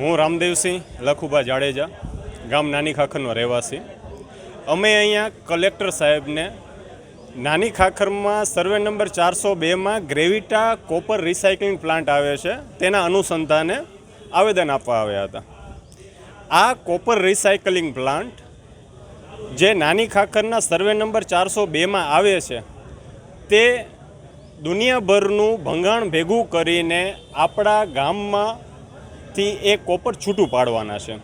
હું રામદેવસિંહ લખુભા જાડેજા, ગામ નાની ખાખરનો રહેવાસી. અમે અહીંયા કલેક્ટર સાહેબને નાની ખાખરમાં સર્વે નંબર 402માં ગ્રેવિટા કોપર રિસાયકલિંગ પ્લાન્ટ આવે છે તેના અનુસંધાને આવેદન આપવા આવ્યા હતા. આ કોપર રિસાયકલિંગ પ્લાન્ટ જે નાની ખાખરના સર્વે નંબર 402માં આવે છે તે દુનિયાભરનું ભંગાણ ભેગું કરીને આપણા ગામમાંથી એ કોપર છૂટું પાડવાના છે.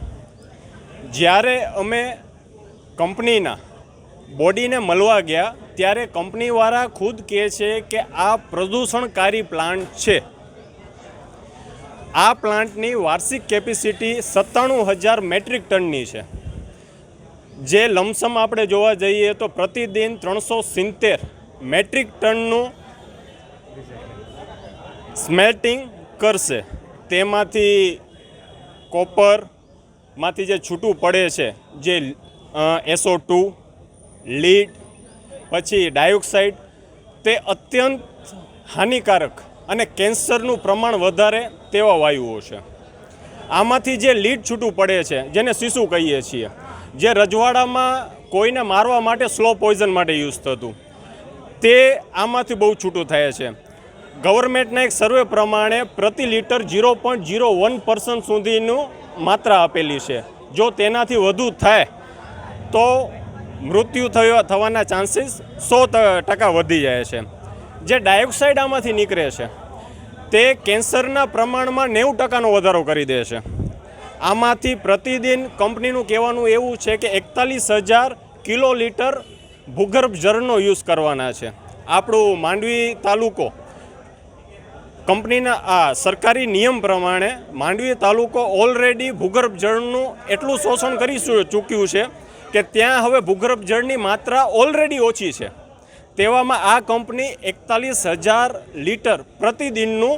જ્યારે અમે કંપનીના બોડીને મળવા ગયા ત્યારે કંપનીવાળા ખુદ કહે છે કે આ પ્રદૂષણકારી પ્લાન્ટ છે. આ પ્લાન્ટની વાર્ષિક કેપેસિટી 97,000 મેટ્રિક ટનની છે. જે લમસમ આપણે જોવા જઈએ તો પ્રતિદિન 370 મેટ્રિક ટનનું સ્મેલ્ટિંગ કરશે. તેમાંથી કોપરમાંથી જે છૂટું પડે છે, જે SO2, લીડ, પછી ડાયોક્સાઇડ, તે અત્યંત હાનિકારક અને કેન્સરનું પ્રમાણ વધારે તેવા વાયુઓ છે. આમાંથી જે લીડ છૂટું પડે છે, જેને શીશુ કહીએ છીએ, જે રજવાડામાં કોઈને મારવા માટે સ્લો પોઈઝન માટે યુઝ થતું, તે આમાંથી બહુ છૂટું થાય છે. ગવર્મેન્ટના એક સર્વે પ્રમાણે પ્રતિ લીટર 0.01% સુધીનું માત્રા આપેલી છે. જો તેનાથી વધુ થાય તો મૃત્યુ થવાના ચાન્સીસ 100% વધી જાય છે. જે ડાયોક્સાઇડ આમાંથી નીકળે છે તે કેન્સરના પ્રમાણમાં 90% વધારો કરી દે છે. આમાંથી પ્રતિદિન કંપનીનું કહેવાનું એવું છે કે 41,000 કિલોલીટર ભૂગર્ભ જળનો યુઝ કરવાના છે. આપણું માંડવી તાલુકો કંપનીના આ સરકારી નિયમ પ્રમાણે માંડવી તાલુકો ઓલરેડી ભૂગર્ભ જળનું એટલું શોષણ કરી ચૂક્યું છે કે ત્યાં હવે ભૂગર્ભ જળની માત્રા ઓલરેડી ઓછી છે. તેવામાં આ કંપની 41,000 લીટર પ્રતિદિનનું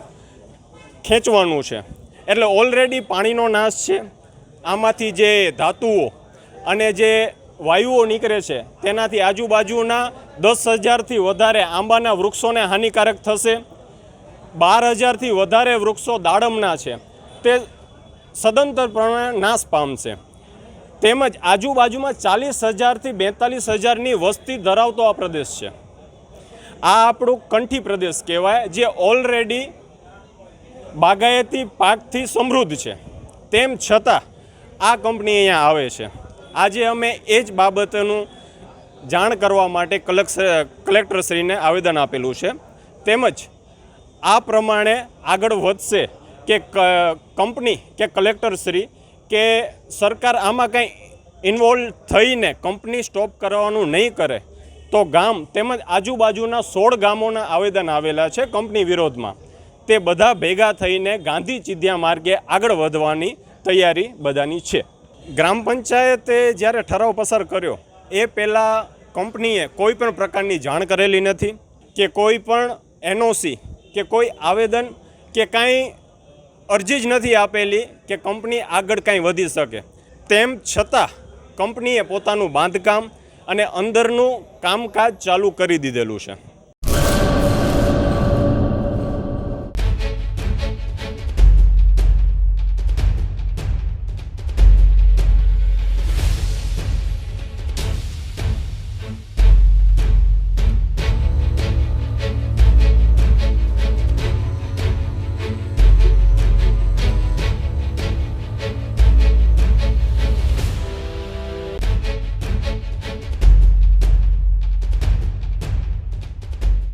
ખેંચવાનું છે. એટલે ઓલરેડી પાણીનો નાશ છે. આમાંથી જે ધાતુઓ અને જે વાયુઓ નીકળે છે તેનાથી આજુબાજુના 10,000થી વધારે આંબાના વૃક્ષોને હાનિકારક થશે. 12,000થી વધારે વૃક્ષો દાડમના છે તે સદંતરપણે નાશ પામશે. તેમજ આજુબાજુમાં 40,000થી 42,000ની વસ્તી ધરાવતો આ પ્રદેશ છે. આ આપણું કંઠી પ્રદેશ કહેવાય, જે ઓલરેડી બાગાયતી પાકથી સમૃદ્ધ છે. તેમ છતાં આ કંપની અહીંયા આવે છે. આજે અમે એ જ બાબતનું જાણ કરવા માટે કલેક્ટરશ્રીને આવેદન આપેલું છે. તેમજ આ પ્રમાણે આગળ વધશે કે કંપની કે કલેક્ટરશ્રી કે સરકાર આમાં કંઈ ઇન્વોલ્વ થઈને કંપની સ્ટોપ કરવાનું નહીં કરે તો ગામ તેમજ આજુબાજુના 16 ગામોના આવેદન આવેલા છે કંપની વિરોધમાં. તે બધા ભેગા થઈને ગાંધી ચિંધ્યા માર્ગે આગળ વધવાની તૈયારી બધાની છે. ગ્રામ પંચાયતે જ્યારે ઠરાવ પસાર કર્યો એ પહેલાં કંપનીએ કોઈ પણ પ્રકારની જાણ કરેલી નથી કે કોઈ પણ NOC કે કોઈ આવેદન કે કાંઈ અરજી જ નથી આપેલી કે કંપની આગળ કાંઈ વધી શકે. તેમ છતાં કંપનીએ પોતાનું બાંધકામ અને અંદરનું કામકાજ ચાલુ કરી દીધેલું છે.